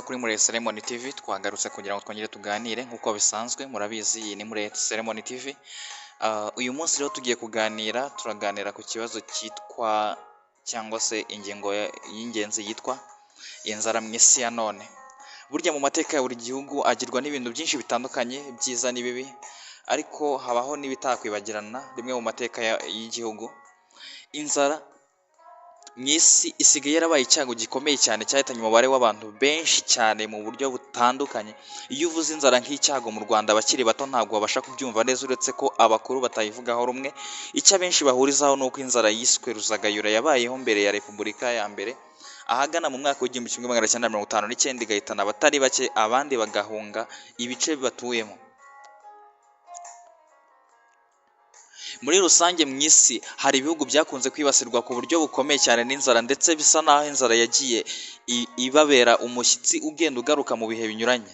Kuri Murezi Lemon TV twagarutse kugira ngo twongere tuganire nk'uko bisanzwe, murabizi iyi ni Murezi Lemon TV. Uyu munsi rero tugiye turaganira ku kibazo cyitwa cyangwa se ingingo y'ingenzi yitwa inzara mu isi ya none. Burya mu mateka ya buri gihugu agirwa n'ibintu byinshi bitandukanye, byiza n'ibibi, ariko habaho n'ibitakwibagirana rimwe mu mateka y'igihugu. Inzara mu isi isigaye yarabaye icyago gikomeye cyane cyahitanye umubare w'abantu benshi cyane mu buryo butandukanye. Iyo uvuze inzara nk'icyago mu Rwanda, abakiri bato ntabwo babasha kubyumva neza, uretse ko abakuru batayivugaho rumwe. Icyo abenshi bahurizaho ni uko inzara yiswe ruzagayura yabayeho mbere ya Repubulika ya mbere, ahagana mu mwaka w'igihumbi kimwe magana cyenda mirongo itanu n'icyenda, igahitana abatari bake, abandi bagahunga ibice batuyemo. Muri rusange mu isi hari ibihugu byakunze kwibasirwa ku buryo bukomeye cyane n'inzara, ndetse bisa naho inzara yagiye ibabera umushyitsi ugenda ugaruka mu bihe binyuranye.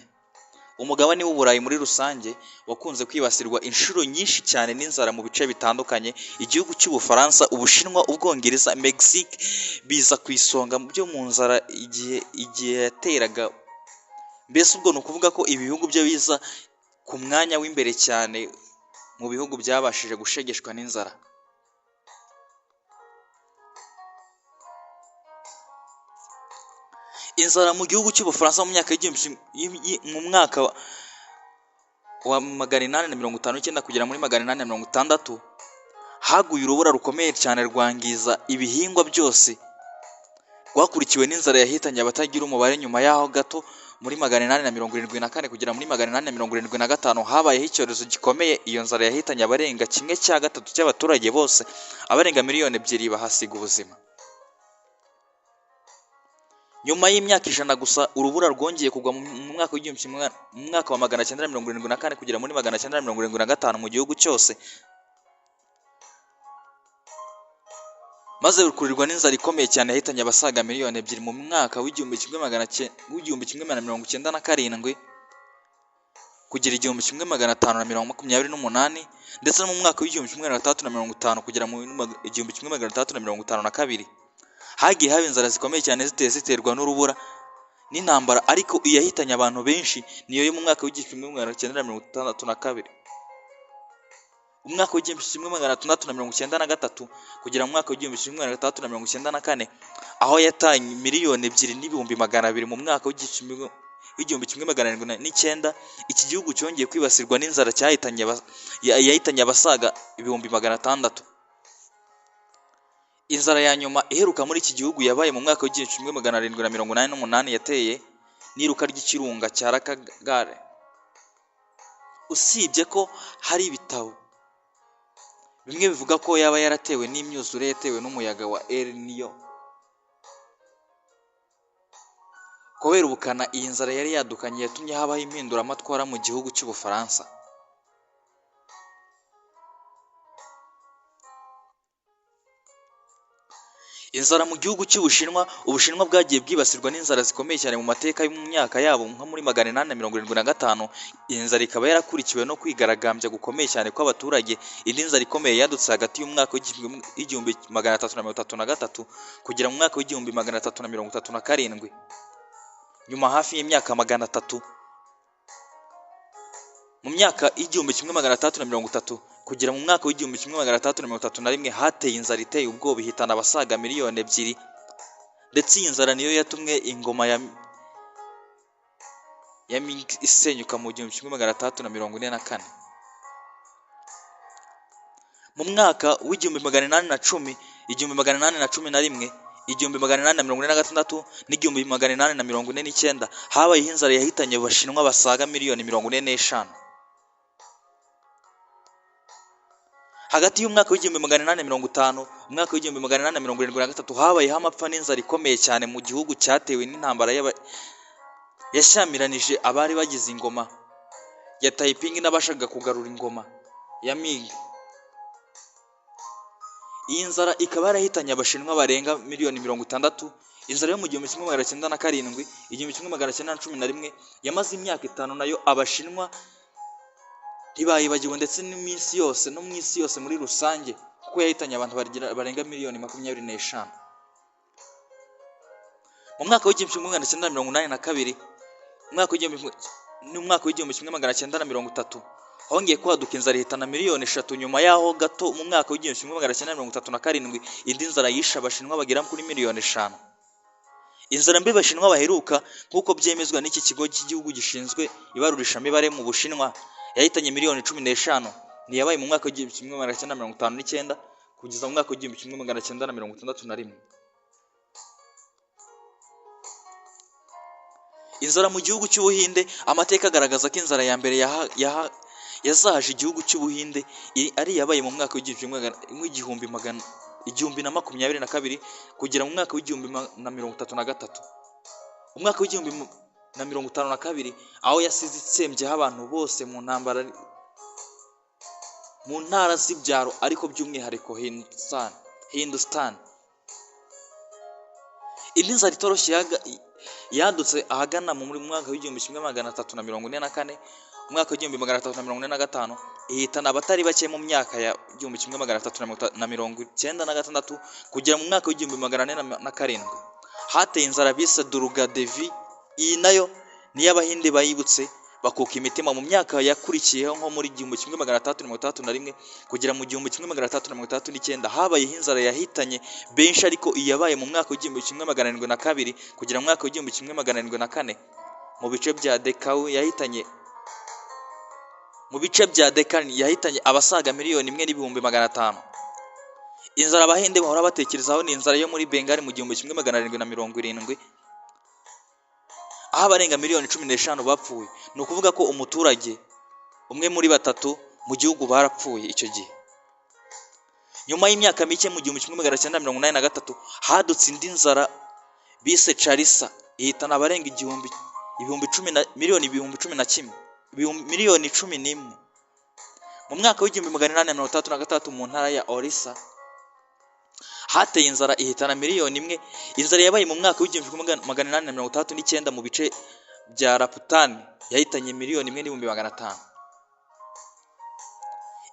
Umugabane w'Uburayi muri rusange wakunze kwibasirwa inshuro nyinshi cyane n'inzara mu bice bitandukanye. Igihugu cy'Ubufaransa, Ubushinwa, Ubwongereza, Mexique biza ku isonga byo mu nzara igihe yateraga. Mbese ubwo ni ukuvuga ko ibi bihugu byo biza ku mwanya w'imbere cyane mu bihugu byabashije gushegeshwa n'inzara. Inzara mu gihugu cy'Ubufaransa mu mwaka wa 859 kugera muri 860 haguye urubura rukomeye cyane rwangiza ibihingwa byose. Rwakurikiwe n'inzara yahitanye abatagira umubare. Nyuma yaho gato muri 874 kugera muri 875 habayeho icyorezo gikomeye. Iyo nzara yahitanye abarenga 1/3 cy'abaturage bose, abarenga miliyoni 2 bahasiga ubuzima. Nyuma y'imyaka 100 gusa, urubura rwongeye kugwa mu mwaka wa 974 kugera muri 975 mu gihugu cyose, maze rukurirwa n'inzara ikomeye cyane yahitanye abasaga miliyoni 2 mu mwaka w'igihumbi kimwe magana cyenda mirongo icyenda na karindwi kugera 1528, ndetse no mu mwaka w'igihumbi kimwe magana atandatu na mirongo itanu kugera mu igihumbi kimwe magana atandatu na mirongo itanu na kabiri. Hagiye haba inzara zikomeye cyane ziterwa n'urubura n'intambara, ariko iyahitanye abantu benshi niyo yo mu mwaka w'igihumbi kimwe magana cyenda mirongo itandatu na kabiri. Umwaka w'igihumbi kimwe magana atandatu na mirongo icyenda na gatatu kugera mu mwaka w'igihumbi kimwe magana atandatu na mirongo icyenda na kane, aho yatanye miliyoni 2 n'ibihumbi 200 mu mwaka w'igihumbi kimwe magana 709. Iki gihugu cyongeye kwibasirwa n'inzara yahitanye abasaga ibihumbi 600. Inzara ya nyuma iheruka muri iki gihugu yabaye mu mwaka w'igihumbi kimwe magana 788 yateye n'iruka ry'ikirunga cya Rakagare. Usibye ko hari ibitabo bimwe bivuga ko yaba yaratewe n'imyuzure yatewe n'umuyaga wa El Niño. Kubera ubukana iyi nzara yari yadukanye, yatumye habaho impinduramatwara mu gihugu cy'Ubufaransa. Inzara mu gihugu cy'Ubushinwa. Ubushinwa bwagiye bwibasirwa n'inzara zikomeye cyane mu mateka yo mu myaka yabo nko muri 875. Iyi nzara ikaba yarakurikiwe no kwigaragambya gukomeye cyane kw'abaturage. Indi nzara ikomeye yadutse hagati y'umwaka w'igihumbi 333 kugera mu mwaka w'igihumbi 337. Nyuma hafi y'imyaka 300, mu myaka y'igihumbi kimwe 330 kugera mu mwaka w'igihumbi kimwe 331 hateye inzara iteye ubwoba, ihitana abasaga miliyoni 2. Ndetse iyi nzara niyo yatumwe ingoma ya Ming isenyuka mu gihumbi kimwe 344. Mu mwaka w'igihumbi 810, igihumbi 811, igihumbi 846 n'igihumbi 849 habayeho inzara yahitanye abashinwa basaga miliyoni 45. Hagati y'umwaka w'igihumbi 850 umwaka w'igihumbi 873 habayeho amapfa n'inzara ikomeye cyane mu gihugu cyatewe n'intambara yashyamiranyije abari bagize ingoma ya Taiping n'abashaka kugarura ingoma ya Ming. Iyi nzara ikaba yarahitanye abashinwa barenga miliyoni 60. Inzara yo mu gihumbi kimwe magana cyenda na karindwi, igihumbi kimwe magana cyenda na cumi na rimwe yamaze imyaka 5 nayo abashinwa ntibayibagiwe, ndetse n'iminsi yose no mu isi yose muri rusange, kuko yahitanye abantu barenga miliyoni 25. Mu mwaka w'igihumbi kimwe magana cyenda mirongo inani na kabiri umwaka w'igihumbi kimwe magana cyenda na mirongo itatu hongeye kwaduka inzara ihitana miliyoni 3. Nyuma yaho gato mu mwaka w'igihumbi kimwe magana cyenda mirongo itatu na karindwi indi nzara yishe abashinwa bagera kuri miliyoni 5. Inzara mbi abashinwa baheruka nk'uko byemezwa n'iki kigo cy'igihugu gishinzwe ibarurishamibare mu Bushinwa yahitanye miliyoni 15, niyabaye mu mwaka w'igihumbi kimwe magana cyenda mirongo itanu n'icyenda kugeza mu mwaka w'igihumbi kimwe magana cyenda na mirongo itandatu na rimwe. Inzara mu gihugu cy'Ubuhinde, amateka agaragaza ko inzara ya mbere yazahaje igihugu cy'Ubuhinde ari yabaye mu mwaka w'igihumbi na makumyabiri na kabiri kugera mu mwaka w'igihumbi na mirongo itatu na gatatu. Umwaka w'igihumbi na mirongo itanu na kabiri aho yasize itsembyeho abantu bose mu ntara z'ibyaro ariko by'umwihariko Hindustan. Indi nzara itoroshye yadutse ahagana mu mwaka w'igihumbi kimwe magana atatu na mirongo ine na kane, umwaka w'igihumbi magana atatu na mirongo ine na gatanu ihitana abatari bake mu myaka ya igihumbi kimwe magana atatu na mirongo icyenda na gatandatu kugera mu mwaka w'igihumbi magana ane na karindwi. Hateye inzara bise Durga Devi. Iyi nayo niyo Abahinde bayibutse bakuka imitima mu myaka yakurikiyeho nko muri igihumbi kimwe magana atandatu mirongo itandatu na rimwe kugera mu gihumbi kimwe magana atandatu mirongo itandatu n'icyenda habayeho inzara yahitanye benshi, ariko iyabaye mu mwaka w'igihumbi kimwe magana arindwi na kabiri kugera mu mwaka w'igihumbi kimwe magana arindwi na kane mu bice bya Dekani yahitanye abasaga miliyoni 1,500,000. Inzara Abahinde bahora batekerezaho ni inzara yo muri Bengali mu gihumbi kimwe magana arindwi na mirongo irindwi, aho abarenga miliyoni 15 bapfuye. Ni ukuvuga ko umuturage umwe muri 3 mu gihugu barapfuye icyo gihe. Nyuma y'imyaka mike mu gihumbi kimwe magana cyenda mirongo inani na gatatu hadutse indi nzara bise Charisa ihitana abarenga miliyoni 11. Mu mwaka w'igihumbi magana inani mirongo itandatu na gatatu mu ntara ya Orissa hateye inzara ihitana miliyoni 1. Inzara yabaye mu mwaka w'igihumbi magana inani mirongo itandatu n'icyenda mu bice bya Raputani yahitanye miliyoni 1,500,000.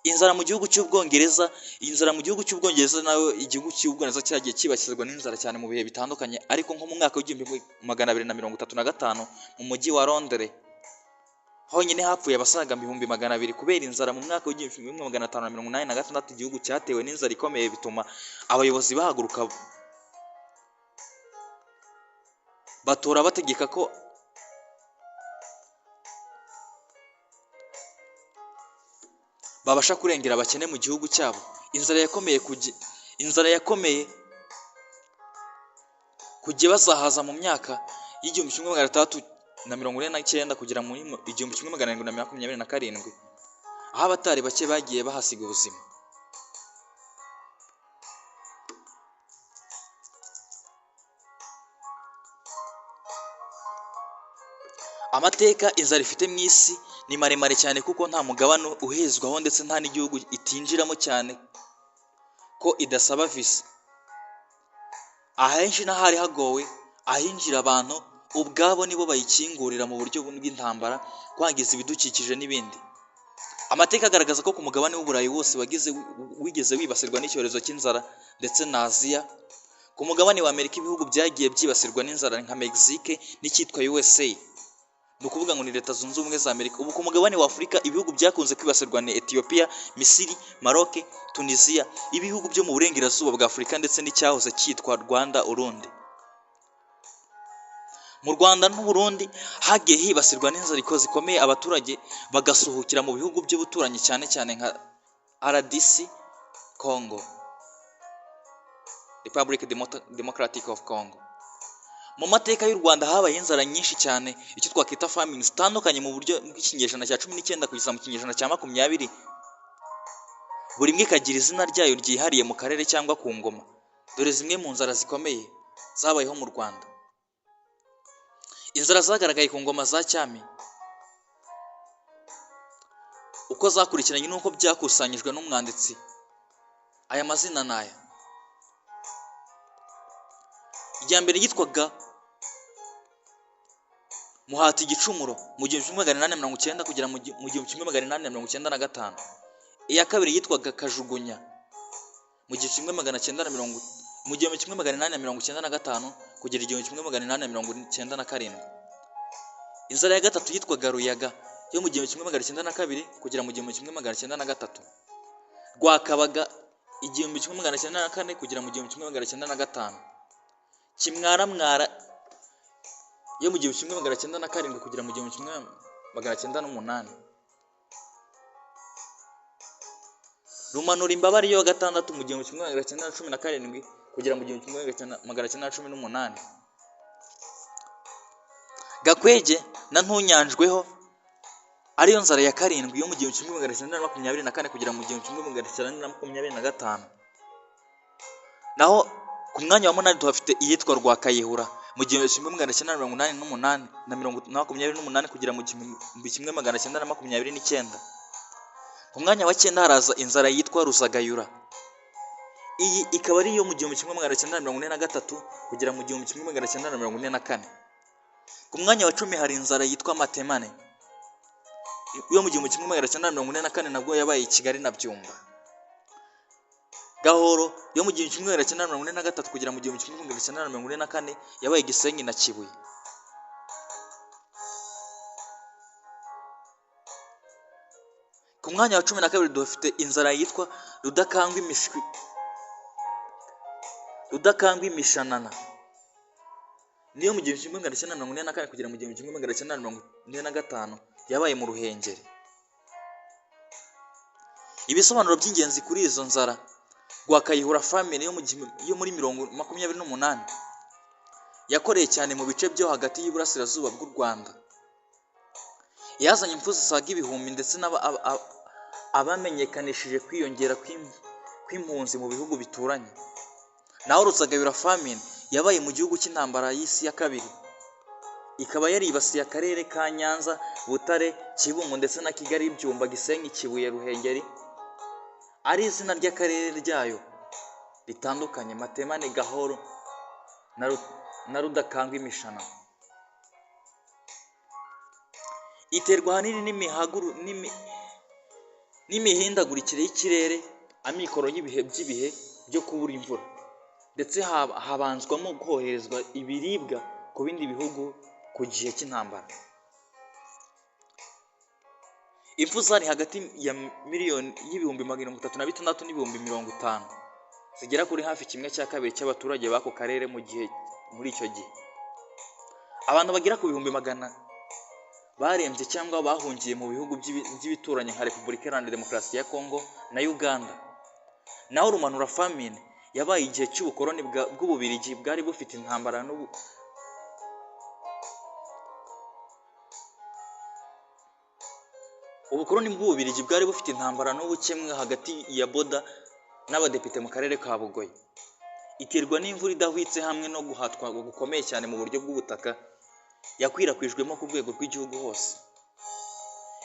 Inzara mu gihugu cy'Ubwongereza nayo igihugu cy'Ubwongereza cyagiye kibasirwa n'inzara cyane mu bihe bitandukanye, ariko nko mu mwaka w'igihumbi magana 235 mu mujyi wa Londres honyine hapfuye abasaga 200,000 kubera inzara. Mu mwaka w'igihumbi magana 586 igihugu cyatewe n'inzara ikomeye bituma abayobozi bahaguruka batora bategeka ko babasha kurengera abakene mu gihugu cyabo. Inzara yakomeye kujya bazahaza mu myaka y'igihumbi kimwe magana atandatu na mirongo ine n'icyenda kugera mu igihumbi kimwe magana arindwi na makumyabiri na karindwi, aho abatari bake bagiye bahasiga ubuzima. Amateka inzara ifite mu isi ni maremare cyane kuko nta mugabane uhezwaho ndetse nta n'igihugu itinjiramo cyane ko idasaba visa. Ahenshi n'ahari hagowe ahinjira abantu ubwabo nibo bayikingurira mu buryo bw'intambara, kwangiza ibidukikije n'ibindi. Amateka agaragaza ko ku mugabane w'Uburayi wose wigeze wibasirwa n'icyorezo cy'inzara, ndetse na Aziya. Ku mugabane wa Amerika ibihugu byagiye byibasirwa n'inzara nka Mexique n'icyitwa USA, ni ukuvuga ngo ni Leta Zunze Ubumwe za Amerika. Ubu ku mugabane wa Afurika ibihugu byakunze kwibasirwa ni Ethiopia, Misiri, Maroc, Tunisia, ibihugu byo mu burengerazuba bwa Afurika ndetse n'icyahoze cyitwa Rwanda, Urundi. Mu Rwanda n'u Burundi hagiye hibasirwa n'inzara zikomeye, abaturage bagasuhukira mu bihugu by'ubuturanyi cyane cyane nka RDC Congo, Republic Democratic of Congo. Mu mateka y'u Rwanda habaye inzara nyinshi cyane, icyo twakwita famine zitandukanye mu buryo bw'ikinyejana cya 19 kugeza mu kinyejana cya 20. Buri imwe ikagira izina ryayo ryihariye mu karere cyangwa ku ngoma. Dore zimwe mu nzara zikomeye zabayeho mu Rwanda. Inzara zagaragaye ku ngoma za cyami. Uko zakurikiranye n'uko byakusanyijwe n'umwanditsi, aya mazina naya: irya mbere yitwaga Muhati Gicumuro mu 1890 kugera mu 1895. Iya kabiri yitwaga Kajugunya mu 1895 kugera 1897. Inzara ya gatatu yitwaga Ruyaga yo mu 1902 kugera mu 1903. Rwakabaga 1904 kugera mu 1905. Kimwaramwara yo mu 1907 kugera mu 1908. Rumanura Imbabare yo gatandatu mu 1917 kugera mu 1918. Gakwege na Ntunyanjweho ariyo nzara ya karindwi yo mu 1924 kugera mu 1925. Naho ku mwanya wa munani tuhafite iyitwa Rwakayihura mu 1988 na 1928 kugera mu 1929. Ku mwanya wa 9 haraza inzara yitwa Rusagayura. Iyi ikaba ari iyo mu 1943 kugera mu 1944. Ku mwanya wa 10 hari inzara yitwa Matemane yo mu 1944 nabwo yabaye i Kigali na Byumba. Gahoro yo mu 1943 kugera mu 1944 yabaye Gisenyi na Kibuye. Ku mwanya wa 12 dufite inzara yitwa Rudakangwa imishanana niyo mu 1944 kugera mu 1945 yabaye mu Ruhengeri. Ibisobanuro by'ingenzi kuri izo nzara: Rwakayihura famine yo muri 28 yakoreye cyane mu bice byo hagati y'Iburasirazuba bw'u Rwanda. Yazanye impfu zisaga ibihumbi ndetse abamenyekanishije kwiyongera kw'impunzi mu bihugu bituranye. Naho Rusagayura famine yabaye mu gihugu cy'intambara y'isi ya kabiri, ikaba yaribasiye akarere ka Nyanza, Butare, Kibungo ndetse na Kigali, Byumba, Gisenyi, Kibuye, Ruhengeri ari izina ry'akarere ryayo ritandukanye: Matemane, Gahoro na Rudakangwa imishanana. Iterwa ahanini n'imihindagurikire y'ikirere, amikoro y'ibihe byo kubura imvura, ndetse habanzwamo koherezwa ibiribwa ku bindi bihugu ku gihe cy'intambara. Impfu zari hagati ya miliyoni y'ibihumbi 36 n'ibihumbi 50, zigera kuri hafi 1/2 cy'abaturage b'ako karere muri icyo gihe. Abantu bagera ku bihumbi 100 barembye cyangwa bahungiye mu bihugu by'ibituranyi nka Repubulika Iharanira Demokarasi ya Kongo na Uganda. Naho Rumanura famine yabaye igihe cy'ubukoloni bw'Ububiligi bwari bufite intambara Ubukoloni bw'Ububiligi bwari bufite intambara n'ubukemwe hagati ya Boda n'abadepite mu karere ka Bugoyi. Iterwa n'imvura idahwitse hamwe no guhatwa gukomeye cyane mu buryo bw'ubutaka yakwirakwijwemo ku rwego rw'igihugu hose.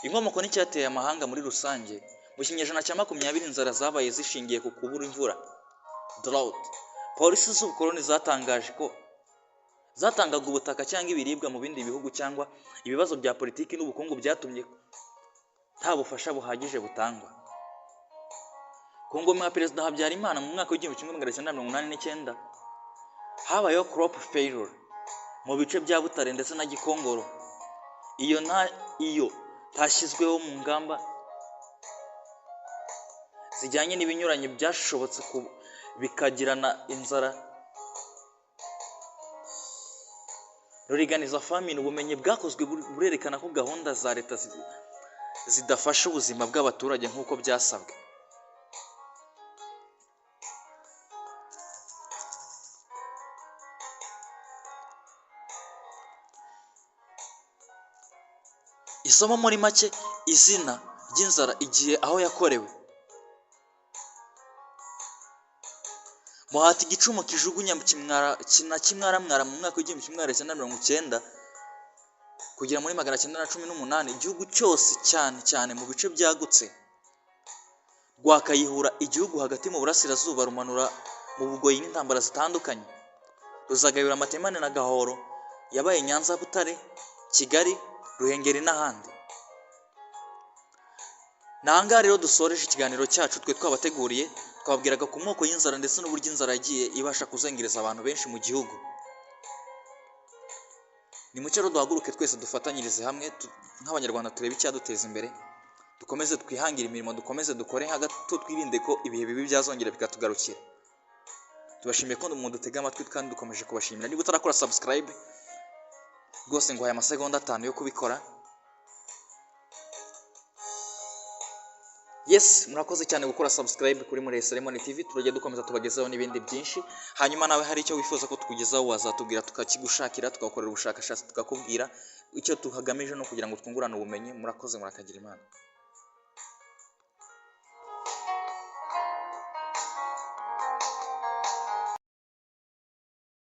Inkomoko n'icyateye amahanga muri rusange: mu kinyejana cya 20 inzara zabaye zishingiye ku kubura imvura, drought. Polisi z'ubukoloni zatangaje ko zatangaga ubutaka cyangwa ibiribwa mu bindi bihugu, cyangwa ibibazo bya politiki n'ubukungu byatumye nta bufasha buhagije butangwa. Ku ngoma ya Perezida Habyarimana mu mwaka w'1989 habayeho crop failure mu bice bya Butare ndetse na Gikongoro. Iyo tashyizweho mu ngamba zijyanye n'ibinyuranye byashobotse bikagirana inzara. Ruriganiza famine, ubumenyi bwakozwe burerekana ko gahunda za leta zidafasha ubuzima bw'abaturage nk'uko byasabwe. Isomo muri make: izina ry'inzara, igihe, aho yakorewe. Muhati Gicumu kijugunya Kimwaramwara mu mwaka w'1990 kugera muri 1918, igihugu cyose cyane mu bice byagutse. Rwakayihura igihugu hagati mu Burasirazuba, Rumanura mu Bugoyi n'intambara zitandukanye. Ruzagayura, Matemane na Gahoro yabaye Nyanza, Butare, Kigali, Ruhengeri n'ahandi. Nanga rero dusoreje ikiganiro cyacu twe twabateguriye, twabwiraga ku moko y'inzara ndetse n'uburyo inzara yagiye ibasha kuzengereza abantu benshi mu gihugu. ni mucyo rero duhaguruke twese dufatanyirize hamwe nk'abanyarwanda turebe icyaduteza imbere, dukomeze twihangire imirimo, dukomeze dukore hagato, twirinde ko ibihe bibi byazongera bikatugarukira. Tubashimiye ko mudutega amatwi kandi dukomeje kubashimira. Niba utarakora subscribe rwose nguhaye amasegonda 5 yo kubikora. Yes, murakoze cyane gukora subscribe kuri Ceremony TV. Turajya dukomeza tubagezaho n'ibindi byinshi. Hanyuma nawe hari icyo wifuza ko tukugezaho wazatubwira tukakigushakira, tugakorera ubushakashatsi tukakubwira icyo tuhagamije no kugira ngo twungurane ubumenyi. Murakoze, murakagira Imana.